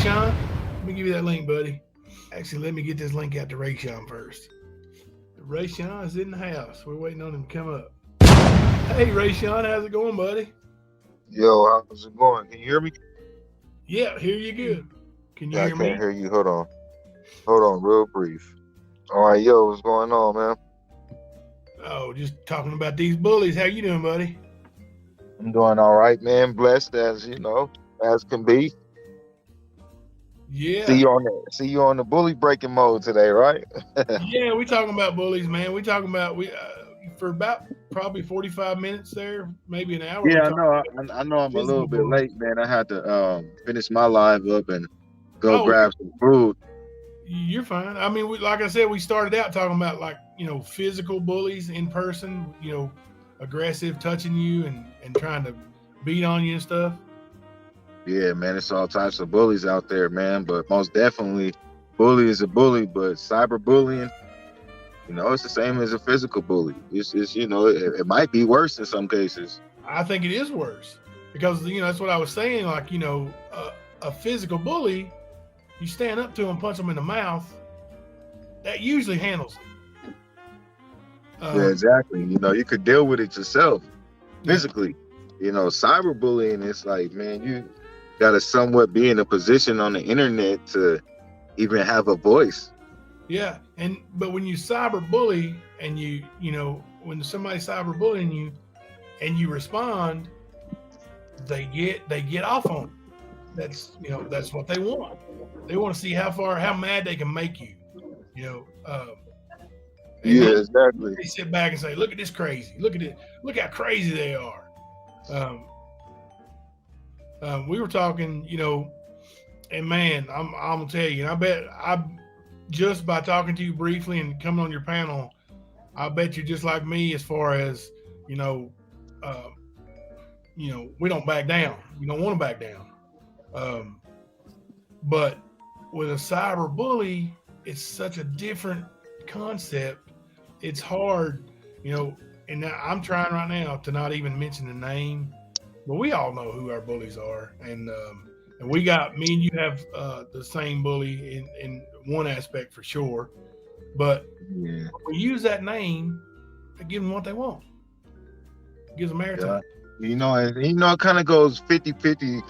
Rayshon? Let me give you that link, buddy. Actually, let me get this link out to Rayshon first. Rayshon is in the house. We're waiting on him to come up. Hey, Rayshon, how's it going, buddy? Yo, how's it going? Can you hear me? Yeah, hear you good. Can you Yeah, I hear can't me? hear you. Hold on. Hold on, real brief. All right, yo, what's going on, man? Oh, just talking about these bullies. How you doing, buddy? I'm doing all right, man. Blessed as as can be. Yeah. See you on the bully breaking mode today, right? Yeah, we talking about bullies, man. We talking about for about probably 45 minutes there, maybe an hour. We Yeah, I talking know. about I know I'm a little physical bit bullies. late, man. I had to finish my live up and go Oh, grab some food. you're fine. I mean, like I said, we started out talking about physical bullies in person. Aggressive, touching you and trying to beat on you and stuff. Yeah, man, it's all types of bullies out there, man. But most definitely, bully is a bully. But cyberbullying, it's the same as a physical bully. It's it might be worse in some cases. I think it is worse because that's what I was saying. Like a physical bully, you stand up to him, punch him in the mouth. That usually handles it. Yeah, exactly. You could deal with it yourself Yeah, physically. Cyberbullying, it's like, man, you gotta somewhat be in a position on the internet to even have a voice. yeah. But when you cyberbully and when somebody's cyberbullying you and you respond, they get off on it. That's what they want. They want to see how mad they can make you. You know, and Yeah, exactly. they sit back and say, "Look at this crazy. Look at it. Look how crazy they are." Um, we were talking, and man, I'm gonna tell you, and I bet just by talking to you briefly and coming on your panel, I bet you're just like me as far as you know, uh, we don't back down. You don't want to back down. Um, but with a cyber bully, it's such a different concept. It's hard, and I'm trying right now to not even mention the name, but we all know who our bullies are, and we got me and you have the same bully in one aspect for sure, but Yeah, we use that name to give them what they want. It gives them yeah. airtime. It kind of goes 50-50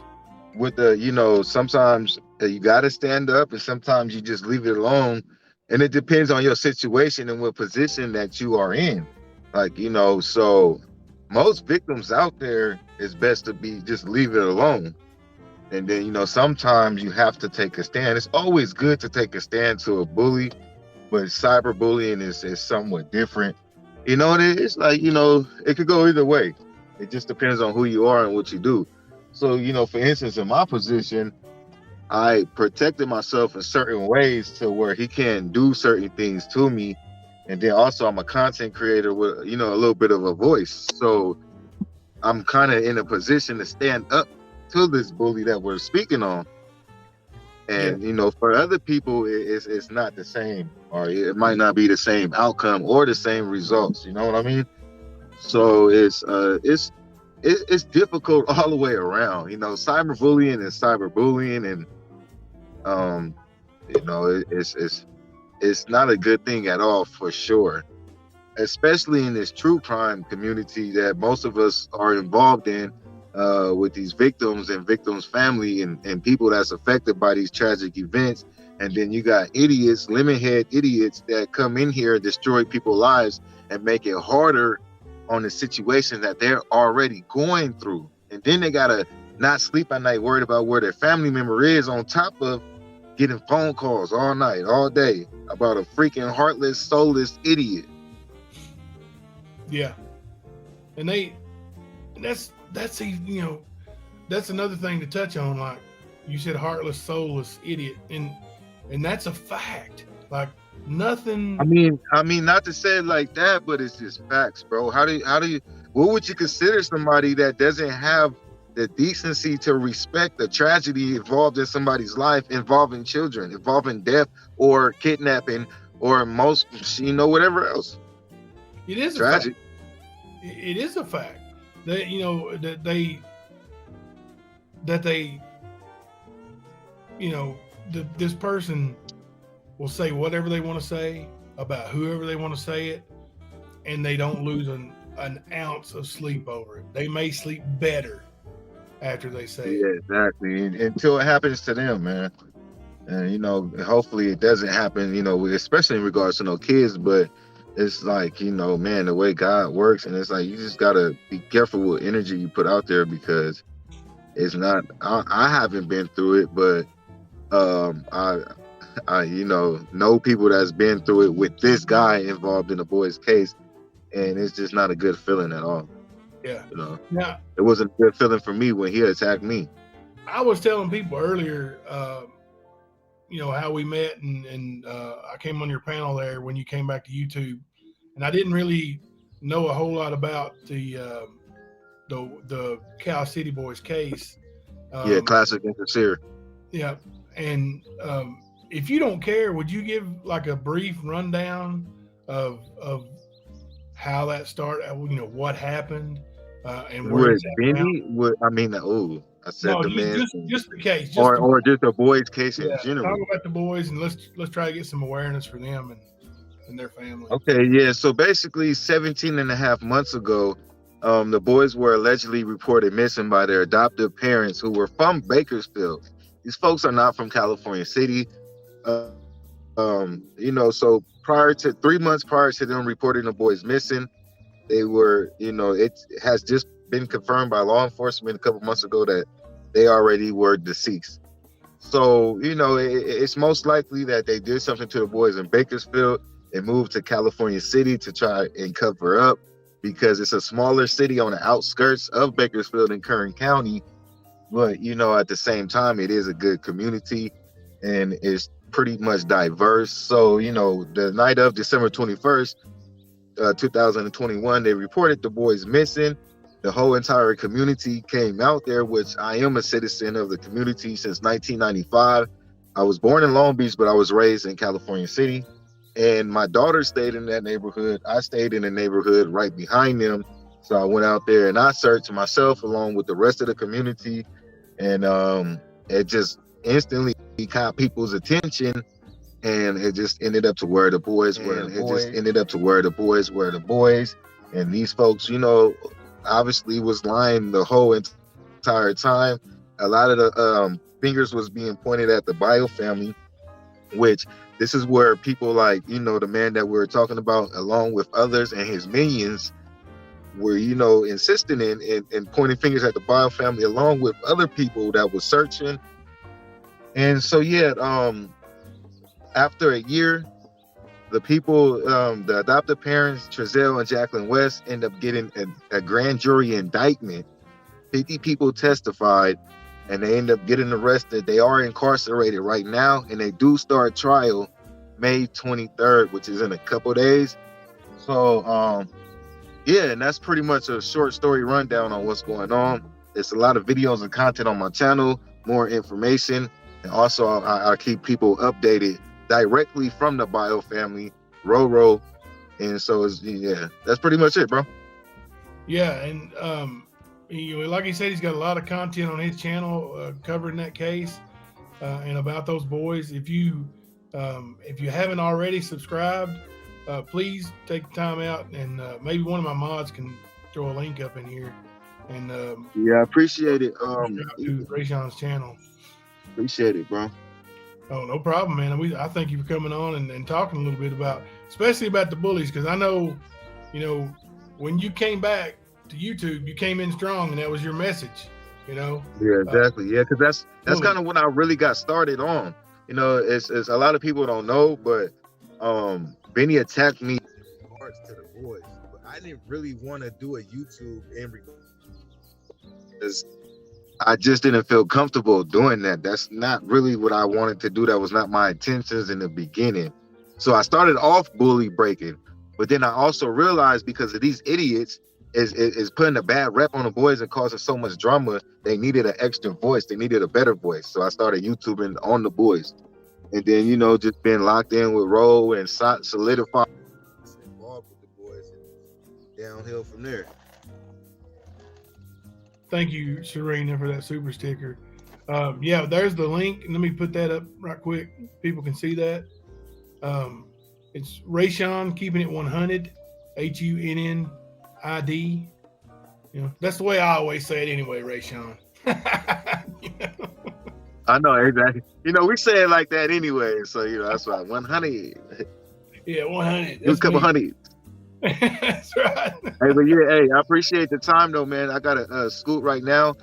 with sometimes you gotta stand up and sometimes you just leave it alone. And it depends on your situation and what position that you are in. Like, so most victims out there, it's best to be just leave it alone. And then, sometimes you have to take a stand. It's always good to take a stand to a bully, but cyberbullying is somewhat different. It's like, it could go either way. It just depends on who you are and what you do. So, for instance, in my position, I protected myself in certain ways to where he can't do certain things to me. And then also I'm a content creator with, a little bit of a voice. So I'm kind of in a position to stand up to this bully that we're speaking on. Yeah, And for other people, it's not the same, or it might not be the same outcome or the same results. You know what I mean? So it's difficult all the way around. Cyberbullying is cyberbullying, and um, it's not a good thing at all for sure. Especially in this true crime community that most of us are involved in, with these victims and victims' family and people that's affected by these tragic events. And then you got idiots, lemon-head idiots that come in here and destroy people's lives and make it harder on the situation that they're already going through. And then they gotta not sleep at night worried about where their family member is, on top of getting phone calls all night, all day about a freaking heartless, soulless idiot. yeah, and that's that's another thing to touch on. Like you said, heartless, soulless idiot, and that's a fact. Like nothing. I mean, not to say it like that, but it's just facts, bro. What would you consider somebody that doesn't have the decency to respect the tragedy involved in somebody's life, involving children, involving death or kidnapping, or whatever else? It is a fact. Tragic. It is a fact that that they you know, this person will say whatever they want to say about whoever they want to say it, and they don't lose an ounce of sleep over it. They may sleep better after they say it. Yeah, exactly. Until it happens to them, man. And hopefully it doesn't happen, especially in regards to no kids, but it's like, man, the way God works, and it's like you just gotta be careful with energy you put out there, because it's not I haven't been through it, but I know people that's been through it with this guy involved in the boy's case, and it's just not a good feeling at all. Yeah. You know, Now, it wasn't a good feeling for me when he attacked me. I was telling people earlier, how we met, and I came on your panel there when you came back to YouTube, and I didn't really know a whole lot about the Cal City Boys case. Yeah, Um, classic interfere. yeah, and if you don't care, would you give like a brief rundown of how that started? What happened and where you With sat down? Benny, I said No, the just man's just name. just the case, just Or just a boy's case in yeah. Talk general. about the boys, and let's try to get some awareness for them and their family. Okay, yeah. So basically 17 and a half months ago, the boys were allegedly reported missing by their adoptive parents who were from Bakersfield. These folks are not from California City. So prior to 3 months prior to them reporting the boys missing, they were, it has just been confirmed by law enforcement a couple months ago that they already were deceased. So, it's most likely that they did something to the boys in Bakersfield and moved to California City to try and cover up, because it's a smaller city on the outskirts of Bakersfield in Kern County. But, at the same time, it is a good community and it's pretty much diverse. So, the night of December 21st, 2021, they reported the boys missing. The whole entire community came out there, which I am a citizen of the community since 1995. I was born in Long Beach, but I was raised in California City. And my daughter stayed in that neighborhood. I stayed in the neighborhood right behind them. So I went out there and I searched myself along with the rest of the community. And it just instantly caught people's attention, and it just ended up to where the boys were. It just ended up to where the boys were the boys. And these folks, obviously was lying the whole entire time. A lot of the fingers was being pointed at the Bio family, which this is where people like, the man that we were talking about, along with others and his minions, were, insisting in pointing fingers at the Bio family, along with other people that was searching. And so, yeah, after a year, the people, the adoptive parents, Trezell and Jacqueline West, end up getting a grand jury indictment. 50 people testified, and they end up getting arrested. They are incarcerated right now, and they do start trial May 23rd, which is in a couple days. So, yeah, and that's pretty much a short story rundown on what's going on. There's a lot of videos and content on my channel, more information, and also I keep people updated directly from the Bio family, Roro. And so that's pretty much it, bro. Yeah, and like he said, he's got a lot of content on his channel covering that case and about those boys. If you haven't already subscribed, please take the time out, and maybe one of my mods can throw a link up in here. And yeah, I appreciate it. Subscribe to Rayshon's channel. Appreciate it, bro. Oh, no problem, man. I thank you for coming on and talking a little bit about, especially about the bullies, because I know, when you came back to YouTube, you came in strong, and that was your message. Yeah, exactly. Yeah, because that's kind of when I really got started on. It's a lot of people don't know, but Benny attacked me in regards to the boys, but I didn't really want to do a YouTube in because I just didn't feel comfortable doing that. That's not really what I wanted to do. That was not my intentions in the beginning. So I started off bully breaking, but then I also realized, because of these idiots is putting a bad rep on the boys and causing so much drama, they needed an extra voice. They needed a better voice. So I started YouTubing on the boys. And then, just being locked in with Ro and solidify involved with the boys, and downhill from there. Thank you, Serena, for that super sticker. Yeah, there's the link. Let me put that up right quick. People can see that. Um, it's Rayshon keeping it 100, HUNNID. You know, that's the way I always say it anyway, Rayshon. You know? I know exactly. You know, we say it like that anyway. So that's why 100. Yeah, 100. Give a That's couple me. hundred. That's right. Hey, but yeah, hey, I appreciate the time though, man. I got to scoot right now.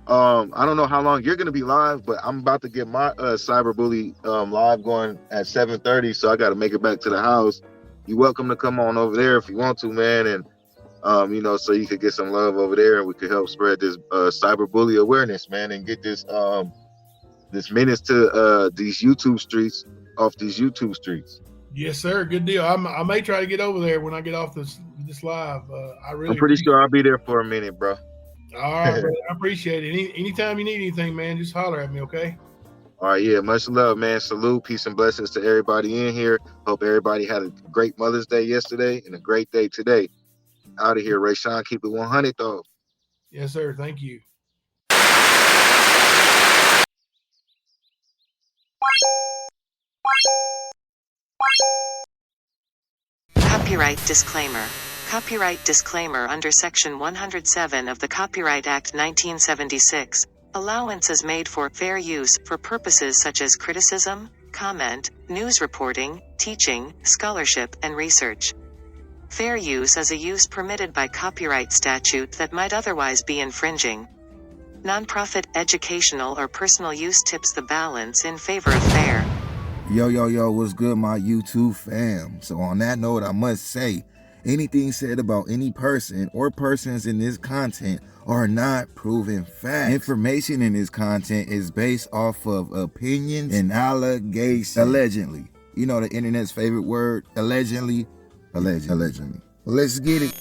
I don't know how long you're gonna be live, but I'm about to get my cyberbully live going at 7:30, so I got to make it back to the house. You're welcome to come on over there if you want to, man, and so you could get some love over there, and we could help spread this cyberbully awareness, man, and get this menace to these YouTube streets off these YouTube streets. Yes, sir. Good deal. I may try to get over there when I get off this live. I I'm really pretty appreciate sure I'll be there for a minute, bro. it. All right, brother. I appreciate it. Anytime you need anything, man, just holler at me, okay? All right, yeah, much love, man. Salute, peace and blessings to everybody in here. Hope everybody had a great Mother's Day yesterday and a great day today. Out of here, Rayshon. Keep it 100, though. Yes, sir. Thank you. Copyright disclaimer. Copyright disclaimer under Section 107 of the Copyright Act 1976. Allowance is made for fair use for purposes such as criticism, comment, news reporting, teaching, scholarship, and research. Fair use is a use permitted by copyright statute that might otherwise be infringing. Nonprofit, educational, or personal use tips the balance in favor of fair. Yo, what's good, my YouTube fam? So on that note, I must say, anything said about any person or persons in this content are not proven facts. Information in this content is based off of opinions and allegations. Allegedly. You know the internet's favorite word, allegedly. Allegedly. Well, let's get it.